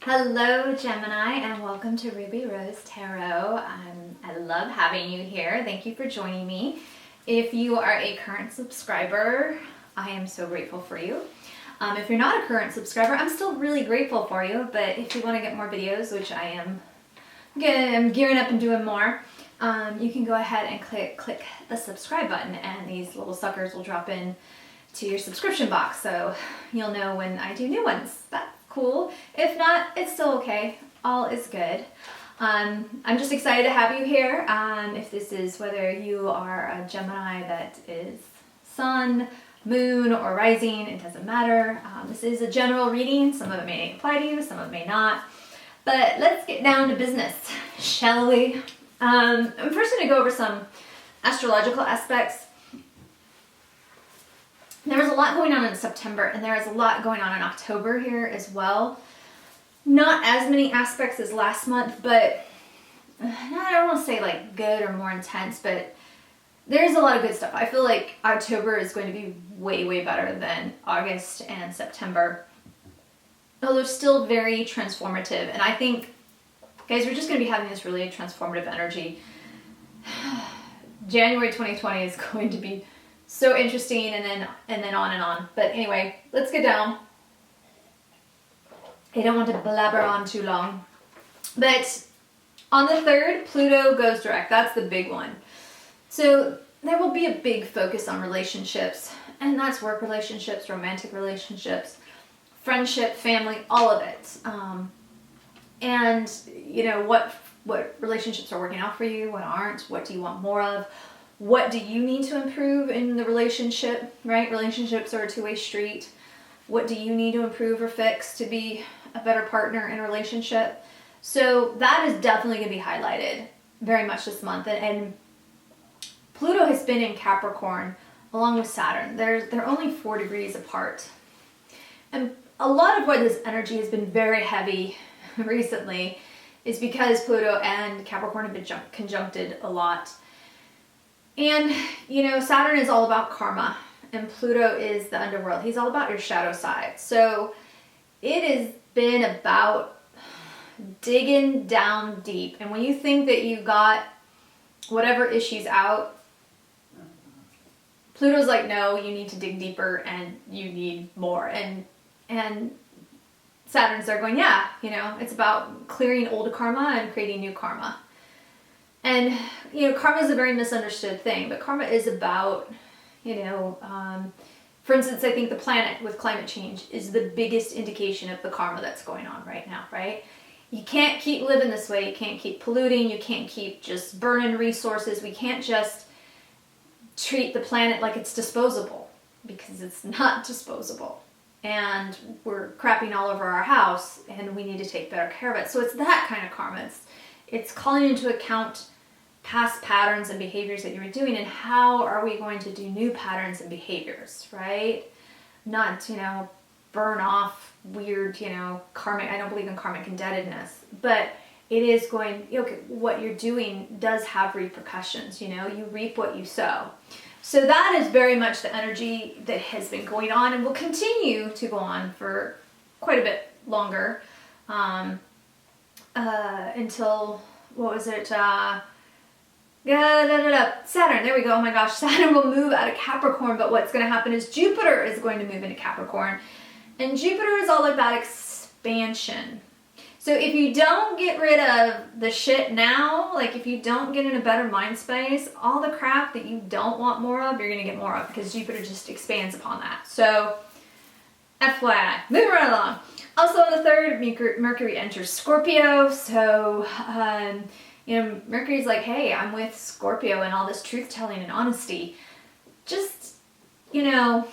Hello Gemini and welcome to Ruby Rose Tarot. I love having you here. Thank you for joining me. If you are a current subscriber, I am so grateful for you. If you're not a current subscriber, I'm still really grateful for you, but if you want to get more videos, which I am gearing up and doing more, you can go ahead and click the subscribe button and these little suckers will drop in to your subscription box so you'll know when I do new ones. That's cool. If not, it's still okay. All is good. I'm just excited to have you here. If this is whether you are a Gemini that is sun, moon, or rising, it doesn't matter. This is a general reading. Some of it may apply to you, some of it may not. But let's get down to business, shall we? I'm first going to go over some astrological aspects. There was a lot going on in September, and there is a lot going on in October here as well. Not as many aspects as last month, but I don't want to say like good or more intense, but there's a lot of good stuff. I feel like October is going to be way, way better than August and September. Although still very transformative. And I think, guys, we're just going to be having this really transformative energy. January 2020 is going to be so interesting, and then on and on. But anyway, let's get down. I don't want to blabber on too long. But on the 3rd, Pluto goes direct. That's the big one. So there will be a big focus on relationships, and that's work relationships, romantic relationships, friendship, family, all of it. And you know what relationships are working out for you, what aren't, what do you want more of? What do you need to improve in the relationship, right? Relationships are a two-way street. What do you need to improve or fix to be a better partner in a relationship? So that is definitely going to be highlighted very much this month. And Pluto has been in Capricorn along with Saturn. They're only 4 degrees apart. And a lot of why this energy has been very heavy recently is because Pluto and Capricorn have been conjuncted a lot. And, you know, Saturn is all about karma, and Pluto is the underworld. He's all about your shadow side. So it has been about digging down deep. And when you think that you got whatever issues out, Pluto's like, no, you need to dig deeper and you need more. And Saturn's there going, yeah, you know, it's about clearing old karma and creating new karma. And, you know, karma is a very misunderstood thing, but karma is about, you know, for instance, I think the planet with climate change is the biggest indication of the karma that's going on right now, right? You can't keep living this way. You can't keep polluting. You can't keep just burning resources. We can't just treat the planet like it's disposable, because it's not disposable. And we're crapping all over our house, and we need to take better care of it. So it's that kind of karma. It's calling into account past patterns and behaviors that you were doing, and how are we going to do new patterns and behaviors, right? Not, you know, burn off weird, you know, karmic, I don't believe in karmic indebtedness, but it is going, okay, what you're doing does have repercussions, you know, you reap what you sow. So that is very much the energy that has been going on and will continue to go on for quite a bit longer, until, what was it, Saturn, there we go. Oh my gosh, Saturn will move out of Capricorn, but what's going to happen is Jupiter is going to move into Capricorn. And Jupiter is all about expansion. So if you don't get rid of the shit now, like if you don't get in a better mind space, all the crap that you don't want more of, you're going to get more of, because Jupiter just expands upon that. So FYI, moving right along. Also on the 3rd, Mercury enters Scorpio. So, you know, Mercury's like, hey, I'm with Scorpio and all this truth-telling and honesty. Just, you know,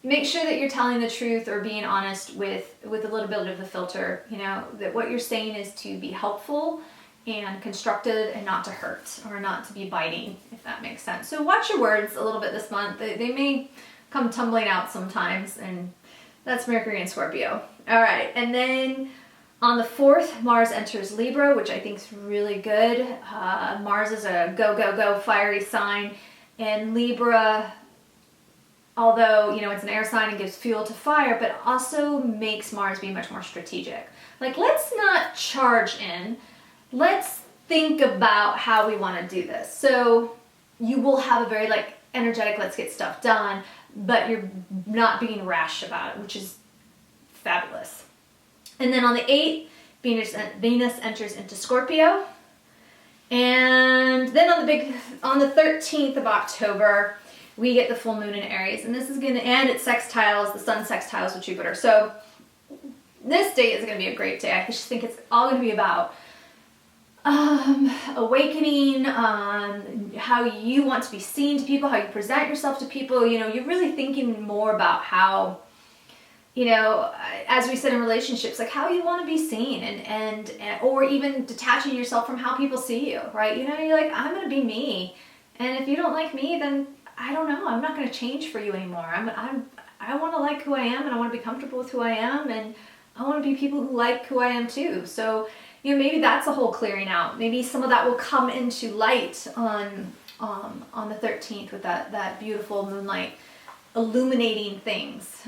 make sure that you're telling the truth or being honest with a little bit of a filter, you know, that what you're saying is to be helpful and constructive and not to hurt or not to be biting, if that makes sense. So watch your words a little bit this month. They may come tumbling out sometimes, and that's Mercury and Scorpio. All right, and then on the 4th, Mars enters Libra, which I think is really good. Mars is a go, go, go, fiery sign, and Libra although, you know, it's an air sign and gives fuel to fire, but also makes Mars be much more strategic. Like, let's not charge in. Let's think about how we want to do this. So you will have a very like energetic, let's get stuff done, but you're not being rash about it, which is fabulous. And then on the 8th, Venus enters into Scorpio. And then on the 13th of October, we get the full moon in Aries, and this is going to end at sextiles, the sun sextiles with Jupiter. So this day is going to be a great day. I just think it's all going to be about awakening, how you want to be seen to people, how you present yourself to people. You know, you're really thinking more about how, you know, as we said in relationships, like how you want to be seen, and or even detaching yourself from how people see you, right? You know, you're like, I'm going to be me, and if you don't like me, then I don't know, I'm not going to change for you anymore. I want to like who I am, and I want to be comfortable with who I am, and I want to be people who like who I am too. So, you know, maybe that's a whole clearing out. Maybe some of that will come into light on the 13th with that beautiful moonlight illuminating things,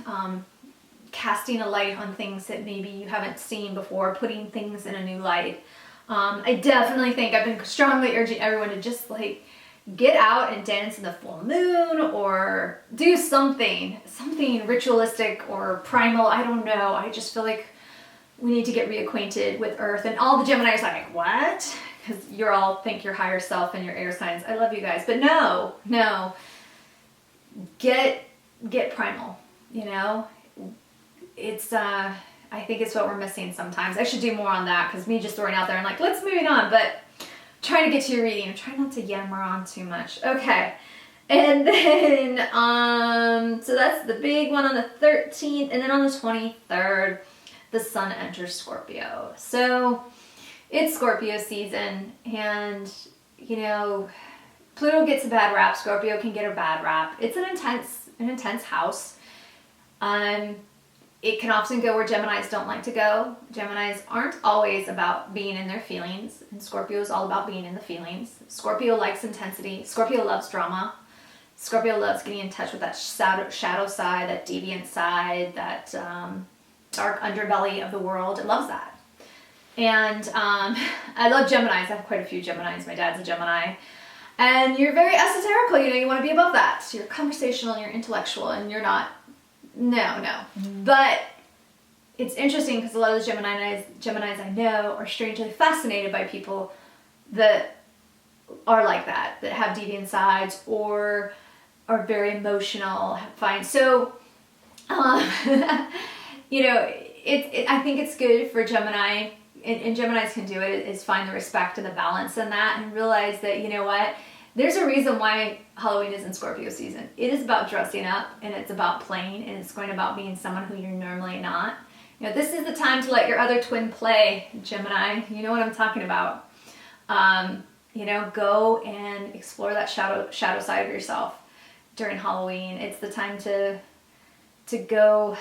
casting a light on things that maybe you haven't seen before, putting things in a new light. I definitely think I've been strongly urging everyone to just like get out and dance in the full moon, or do something ritualistic or primal. I don't know. I just feel like we need to get reacquainted with Earth. And all the Geminis are like, what? Because you all think your higher self and your air signs. I love you guys, but no. Get primal. You know, it's I think it's what we're missing sometimes. I should do more on that, because me just throwing out there and like, let's move it on, but trying to get to your reading. I'm trying not to yammer on too much. Okay. And then, so that's the big one on the 13th. And then on the 23rd, the sun enters Scorpio. So it's Scorpio season, and, you know, Pluto gets a bad rap. Scorpio can get a bad rap. It's an intense house. It can often go where Geminis don't like to go. Geminis aren't always about being in their feelings, and Scorpio is all about being in the feelings. Scorpio likes intensity. Scorpio loves drama. Scorpio loves getting in touch with that shadow side, that deviant side, that dark underbelly of the world. It loves that. And I love Geminis. I have quite a few Geminis. My dad's a Gemini. And you're very esoterical. You know, you want to be above that. So you're conversational and you're intellectual, and you're not. No. But it's interesting because a lot of the Geminis I know are strangely fascinated by people that are like that have deviant sides, or are very emotional. So, you know, I think it's good for Gemini, and Geminis can do it, is find the respect and the balance in that, and realize that, you know what, there's a reason why Halloween is in Scorpio season. It is about dressing up, and it's about playing, and it's going about being someone who you're normally not. You know, this is the time to let your other twin play, Gemini. You know what I'm talking about. You know, go and explore that shadow side of yourself during Halloween. It's the time to go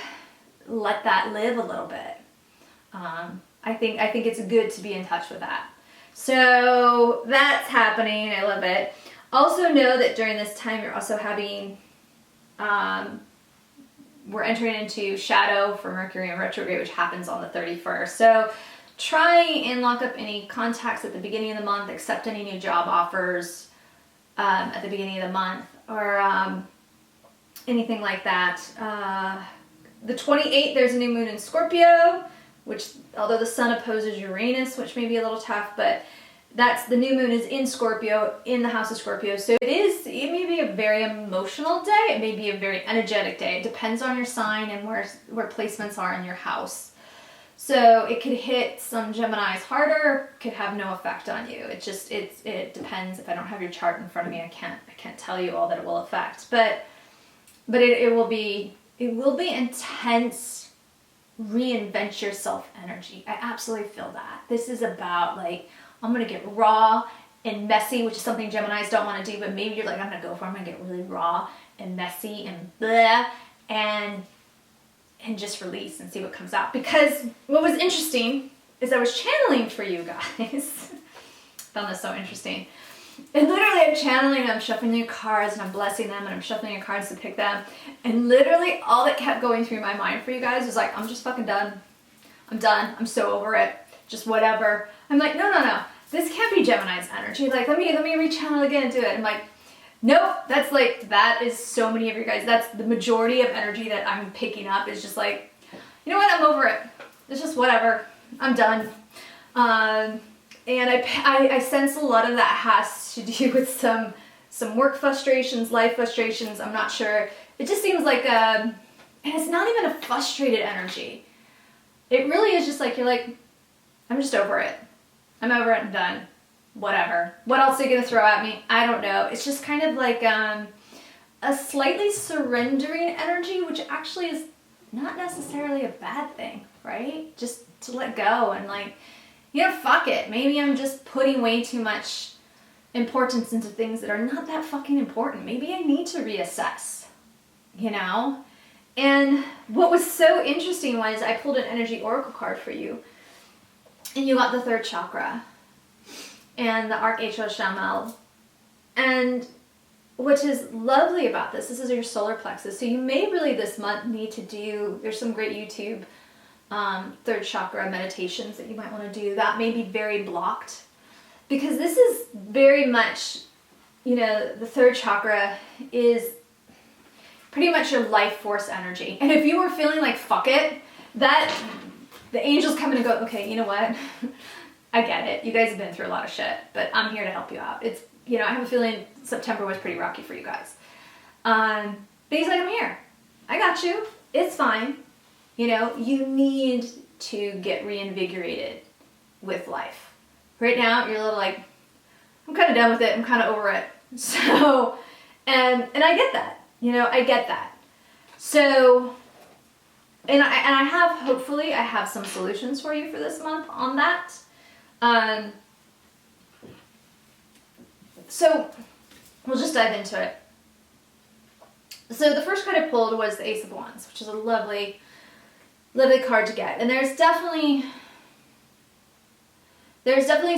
let that live a little bit. I think it's good to be in touch with that. So that's happening. I love it. Also know that during this time you're also having, we're entering into shadow for Mercury in retrograde, which happens on the 31st. So try and lock up any contacts at the beginning of the month, accept any new job offers at the beginning of the month, or anything like that. The 28th, there's a new moon in Scorpio, which, although the sun opposes Uranus, which may be a little tough, but the new moon is in Scorpio, in the house of Scorpio. So it may be a very emotional day. It may be a very energetic day. It depends on your sign and where placements are in your house. So it could hit some Geminis harder, could have no effect on you. It depends. If I don't have your chart in front of me, I can't tell you all that it will affect. But it will be intense. Reinvent yourself energy. I absolutely feel that. This is about, like, I'm going to get raw and messy, which is something Geminis don't want to do, but maybe you're like, I'm going to go for it. I'm going to get really raw and messy and blah, and just release and see what comes out. Because what was interesting is I was channeling for you guys. Found this so interesting. And literally I'm channeling them, I'm shuffling your cards and I'm blessing them and I'm shuffling your cards to pick them. And literally all that kept going through my mind for you guys was like, I'm just fucking done. I'm done. I'm so over it. Just whatever. I'm like, no. This can't be Gemini's energy. Like, let me rechannel again and do it. I'm like, nope. That's like, that is so many of you guys. That's the majority of energy that I'm picking up is just like, you know what? I'm over it. It's just whatever. I'm done. And I sense a lot of that has to do with some work frustrations, life frustrations. I'm not sure. It just seems like and it's not even a frustrated energy. It really is just like, you're like, I'm just over it. I'm over it and done. Whatever. What else are you gonna throw at me? I don't know. It's just kind of like a slightly surrendering energy, which actually is not necessarily a bad thing, right? Just to let go and like, fuck it. Maybe I'm just putting way too much importance into things that are not that fucking important. Maybe I need to reassess, And what was so interesting was I pulled an energy oracle card for you, and you got the third chakra and the Archangel Shamal. And what is lovely about this is your solar plexus. So you may really this month need to do, there's some great YouTube third chakra meditations that you might want to do. That may be very blocked because this is very much, the third chakra is pretty much your life force energy. And if you were feeling like fuck it, that the angels come in and go, okay, you know what? I get it. You guys have been through a lot of shit, but I'm here to help you out. It's, I have a feeling September was pretty rocky for you guys. But he's like, I'm here. I got you. It's fine. You need to get reinvigorated with life. Right now, you're a little like, I'm kind of done with it. I'm kind of over it. So, and I get that. I get that. So, and I have, hopefully, I have some solutions for you for this month on that. So, we'll just dive into it. So, the first card I pulled was the Ace of Wands, which is a lovely card to get. And there's definitely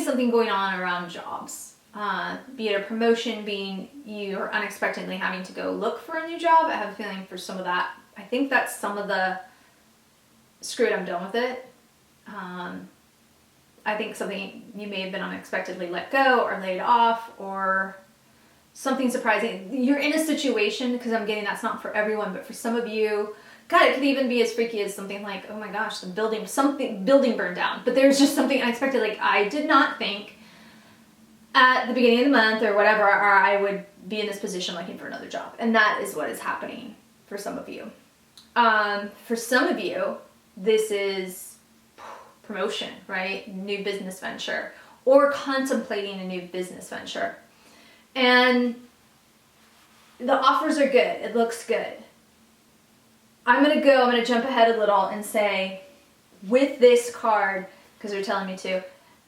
something going on around jobs. Be it a promotion, being you are unexpectedly having to go look for a new job. I have a feeling for some of that. I think that's some of the screw it, I'm done with it. I think something you may have been unexpectedly let go or laid off or something surprising. You're in a situation, because I'm getting that's not for everyone, but for some of you, God, it could even be as freaky as something like, oh my gosh, the building burned down. But there's just something unexpected. Like, I did not think at the beginning of the month or whatever, or I would be in this position looking for another job. And that is what is happening for some of you. For some of you, this is promotion, right? New business venture, or contemplating a new business venture. And the offers are good. It looks good. I'm going to jump ahead a little and say, with this card, because they're telling me to,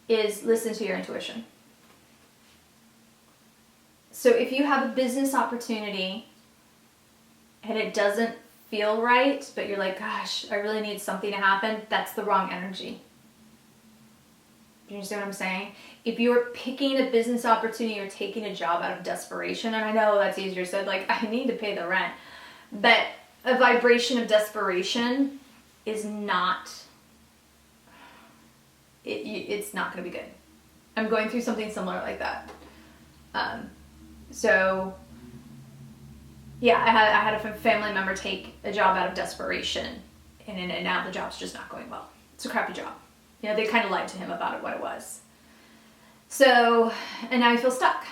is listen to your intuition. So if you have a business opportunity and it doesn't feel right, but you're like, gosh, I really need something to happen, that's the wrong energy. Do you understand what I'm saying? If you're picking a business opportunity or taking a job out of desperation, and I know that's easier said, like, I need to pay the rent, but a vibration of desperation is not, it's not going to be good. I'm going through something similar like that. So, yeah, I had a family member take a job out of desperation, and now the job's just not going well. It's a crappy job. They kind of lied to him about what it was. So, and now he feels stuck.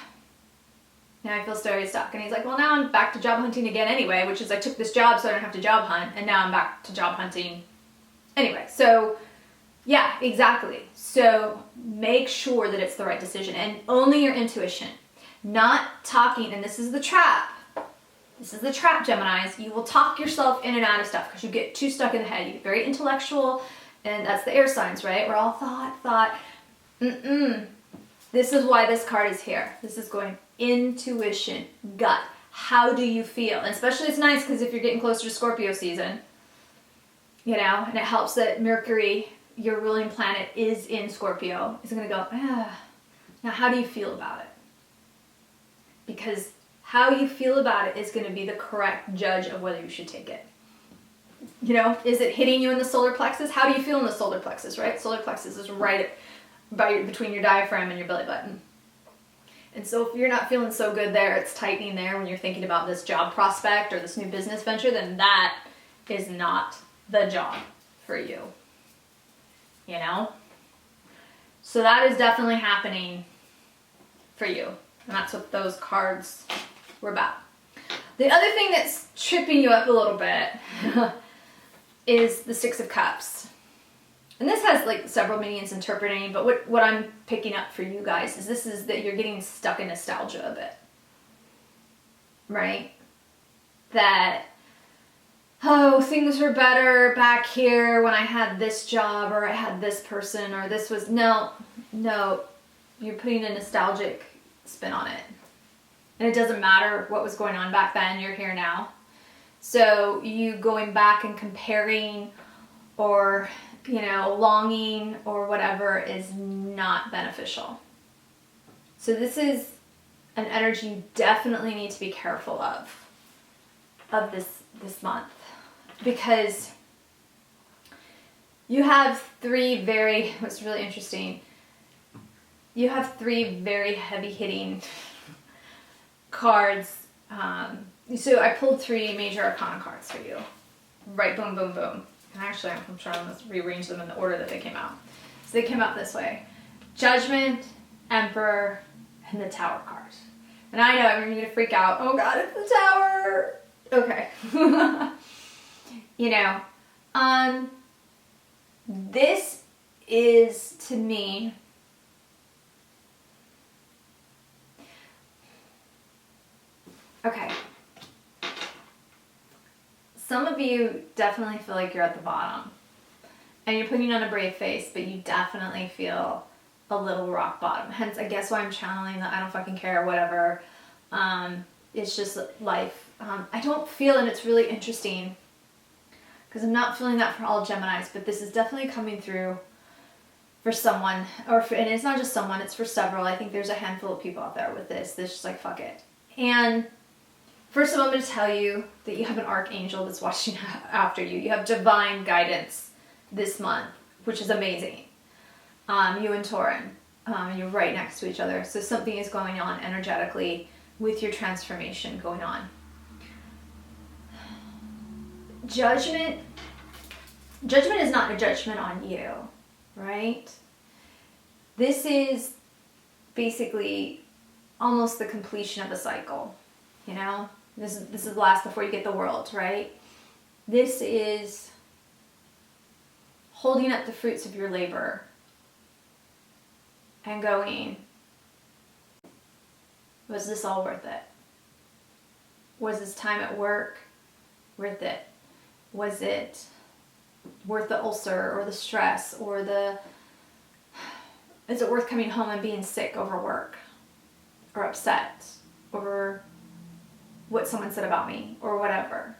Now I feel very stuck. And he's like, well, now I'm back to job hunting again anyway, which is I took this job so I don't have to job hunt, and now I'm back to job hunting anyway. So, yeah, exactly. So make sure that it's the right decision, and only your intuition. Not talking, and this is the trap. This is the trap, Geminis. You will talk yourself in and out of stuff because you get too stuck in the head. You get very intellectual, and that's the air signs, right? We're all thought. This is why this card is here. This is going intuition, gut. How do you feel? And especially it's nice because if you're getting closer to Scorpio season, and it helps that Mercury, your ruling planet, is in Scorpio. It's going to go, Now how do you feel about it? because how you feel about it is going to be the correct judge of whether you should take it. You know, is it hitting you in the solar plexus? How do you feel in the solar plexus, right? Solar plexus is right between your diaphragm and your belly button. And so if you're not feeling so good there, it's tightening there when you're thinking about this job prospect or this new business venture, then that is not the job for you. You know? So that is definitely happening for you. And that's what those cards were about. The other thing that's tripping you up a little bit is the Six of Cups. And this has like several meanings interpreting, but what I'm picking up for you guys is this is that you're getting stuck in nostalgia a bit. Right? That, oh, things were better back here when I had this job or I had this person or this was, no, you're putting a nostalgic spin on it. And it doesn't matter what was going on back then, you're here now. So you going back and comparing or, you know, longing or whatever is not beneficial. So this is an energy you definitely need to be careful of this month, because you have what's really interesting, you have three very heavy hitting cards. So I pulled three major arcana cards for you. Right, boom, boom, boom. And actually, I'm trying to rearrange them in the order that they came out. So they came out this way. Judgment, Emperor, and the Tower card. And I know, I'm going to freak out. Oh God, it's the Tower! Okay. You know, this is, to me, okay. Some of you definitely feel like you're at the bottom. And you're putting on a brave face, but you definitely feel a little rock bottom. Hence, I guess why I'm channeling the I don't fucking care, whatever. It's just life. I don't feel, and it's really interesting, because I'm not feeling that for all Geminis, but this is definitely coming through for someone, and it's not just someone, it's for several. I think there's a handful of people out there with this. That's just like, fuck it. And first of all, I'm going to tell you that you have an archangel that's watching after you. You have divine guidance this month, which is amazing. You and Taurin, you're right next to each other. So something is going on energetically with your transformation going on. Judgment is not a judgment on you, right? This is basically almost the completion of a cycle, you know? This is the last before you get the world, right? This is holding up the fruits of your labor and going, was this all worth it? Was this time at work worth it? Was it worth the ulcer or the stress or is it worth coming home and being sick over work or upset over what someone said about me or whatever?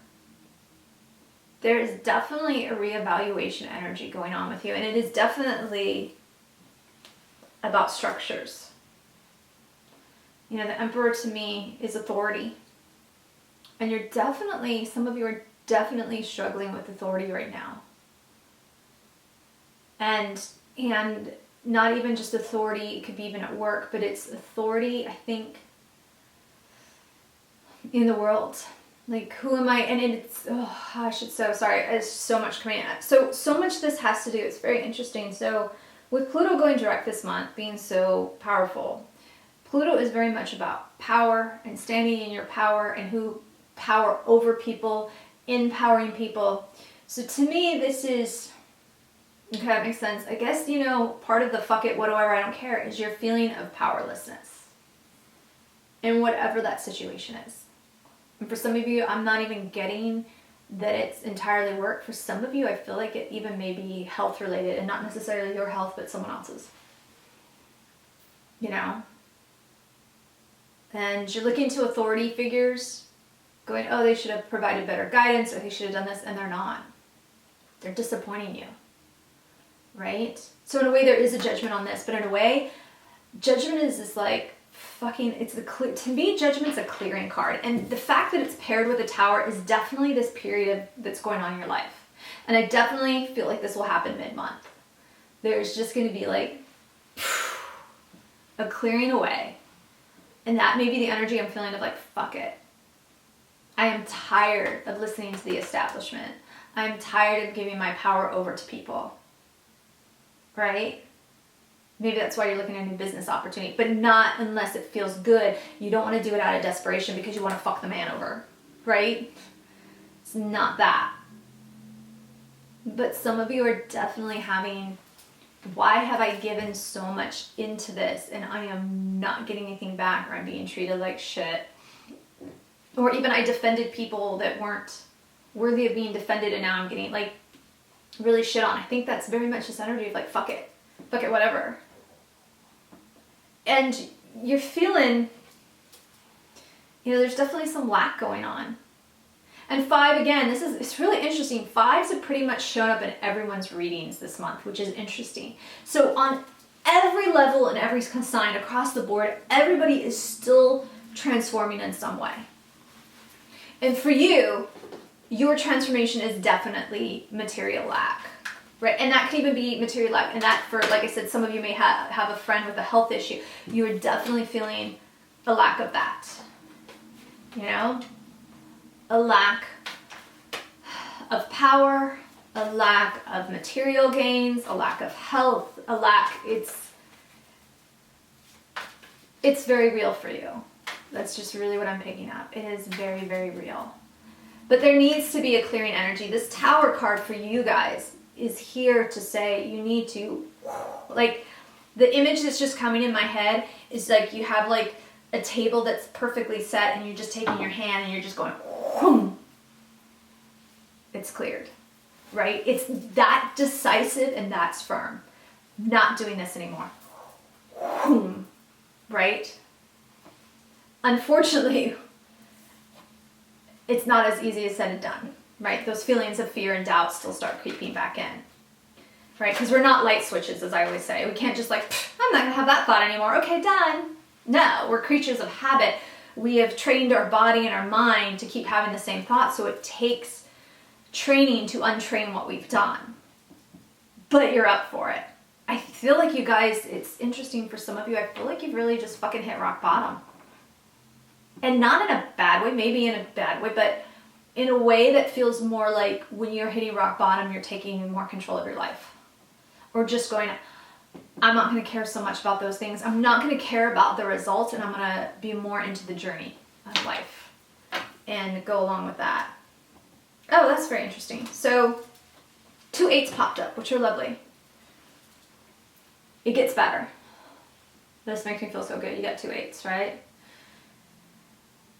There is definitely a reevaluation energy going on with you, and it is definitely about structures. You know, the Emperor to me is authority. And some of you are definitely struggling with authority right now. And not even just authority, it could be even at work, but it's authority, I think, in the world. Like, who am I? And it's, oh gosh, it's so sorry. There's so much coming at. So much this has to do. It's very interesting. So with Pluto going direct this month, being so powerful, Pluto is very much about power and standing in your power and power over people, empowering people. So to me, this is, okay, that makes sense. I guess, you know, part of the fuck it, whatever, I don't care, is your feeling of powerlessness in whatever that situation is. And for some of you, I'm not even getting that it's entirely work. For some of you, I feel like it even may be health related, and not necessarily your health, but someone else's. You know? And you're looking to authority figures, going, oh, they should have provided better guidance, or they should have done this, and they're not. They're disappointing you. Right? So in a way, there is a judgment on this, but in a way, judgment is like to me, Judgment's a clearing card. And the fact that it's paired with a Tower is definitely this period that's going on in your life. And I definitely feel like this will happen mid-month. There's just going to be like a clearing away. And that may be the energy I'm feeling of like, fuck it. I am tired of listening to the establishment. I'm tired of giving my power over to people. Right? Maybe that's why you're looking at a new business opportunity, but not unless it feels good. You don't want to do it out of desperation because you want to fuck the man over, right? It's not that. But some of you are definitely having, why have I given so much into this and I am not getting anything back, or I'm being treated like shit? Or even I defended people that weren't worthy of being defended and now I'm getting like really shit on. I think that's very much this energy of like, fuck it, whatever. And you're feeling, there's definitely some lack going on. And 5, again, it's really interesting. 5s have pretty much shown up in everyone's readings this month, which is interesting. So on every level and every sign across the board, everybody is still transforming in some way. And for you, your transformation is definitely material lack. Right, and that could even be material lack, and that for, like I said, some of you may have a friend with a health issue. You are definitely feeling a lack of that. A lack of power, a lack of material gains, a lack of health, it's very real for you. That's just really what I'm picking up. It is very, very real. But there needs to be a clearing energy. This Tower card for you guys is here to say you need to, like, the image that's just coming in my head is like you have like a table that's perfectly set and you're just taking your hand and you're just going, whoom. It's cleared, right? It's that decisive and that's firm. Not doing this anymore. Whoom, right? Unfortunately, it's not as easy as said and done. Right? Those feelings of fear and doubt still start creeping back in. Right? Because we're not light switches, as I always say. We can't just like, I'm not going to have that thought anymore. Okay, done. No, we're creatures of habit. We have trained our body and our mind to keep having the same thought, so it takes training to untrain what we've done. But you're up for it. I feel like you guys, it's interesting for some of you, I feel like you've really just fucking hit rock bottom. And not in a bad way, maybe in a bad way, but in a way that feels more like when you're hitting rock bottom, you're taking more control of your life. Or just going, I'm not going to care so much about those things. I'm not going to care about the results, and I'm going to be more into the journey of life and go along with that. Oh, that's very interesting. So 2 8s popped up, which are lovely. It gets better. This makes me feel so good. You got 2 8s, right?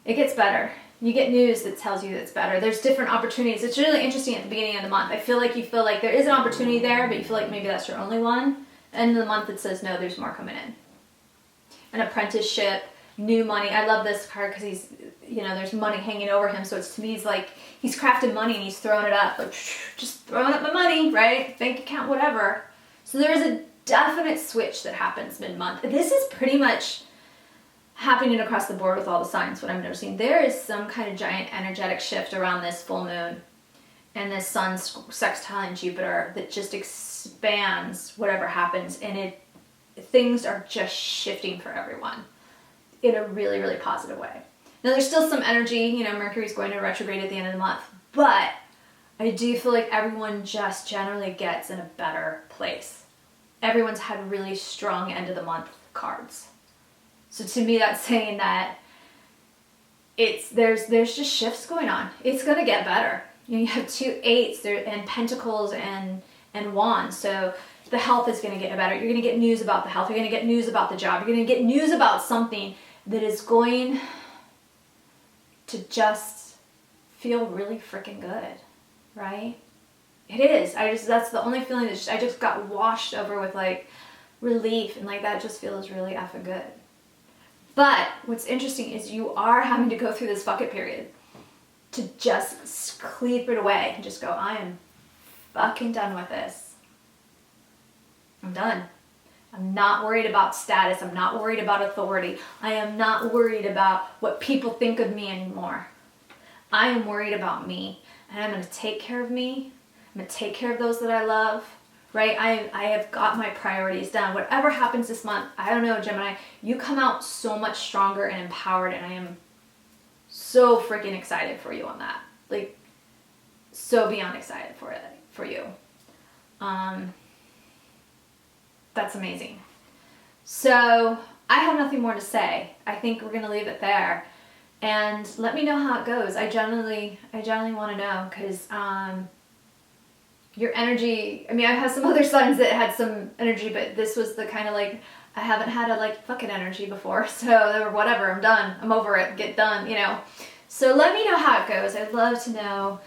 It gets better. You get news that tells you that it's better. There's different opportunities. It's really interesting at the beginning of the month. I feel like you feel like there is an opportunity there, but you feel like maybe that's your only one. And in the month it says, no, there's more coming in. An apprenticeship, new money. I love this card because he's, there's money hanging over him. So it's, to me, he's like, he's crafted money and he's throwing it up. Like, just throwing up my money, right? Bank account, whatever. So there is a definite switch that happens mid-month. This is pretty much happening across the board with all the signs, what I'm noticing. There is some kind of giant energetic shift around this full moon and this sun sextile in Jupiter that just expands whatever happens, and things are just shifting for everyone in a really, really positive way. Now there's still some energy, Mercury's going to retrograde at the end of the month, but I do feel like everyone just generally gets in a better place. Everyone's had really strong end of the month cards. So to me, that's saying that there's just shifts going on. It's going to get better. You have 2 8s there, and pentacles and wands. So the health is going to get better. You're going to get news about the health. You're going to get news about the job. You're going to get news about something that is going to just feel really freaking good, right? It is. That's the only feeling that I just got washed over with like relief, and like that just feels really effing good. But what's interesting is you are having to go through this bucket period to just clear it away and just go, I am fucking done with this. I'm done. I'm not worried about status. I'm not worried about authority. I am not worried about what people think of me anymore. I am worried about me, and I'm going to take care of me. I'm going to take care of those that I love, right? I have got my priorities done. Whatever happens this month, I don't know, Gemini, you come out so much stronger and empowered, and I am so freaking excited for you on that. Like, so beyond excited for you. That's amazing. So I have nothing more to say. I think we're gonna leave it there, and let me know how it goes. I genuinely want to know, because your energy. I mean, I have some other signs that had some energy, but this was the kind of like, I haven't had a like fucking energy before, so whatever. I'm done. I'm over it. Get done. You know. So let me know how it goes. I'd love to know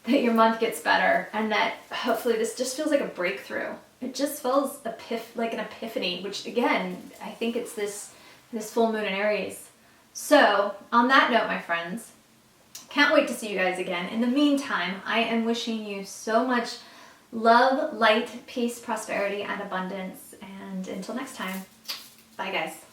that your month gets better, and that hopefully this just feels like a breakthrough. It just feels like an epiphany, which again, I think it's this full moon in Aries. So on that note, my friends, can't wait to see you guys again. In the meantime, I am wishing you so much love, light, peace, prosperity, and abundance. And until next time, bye guys.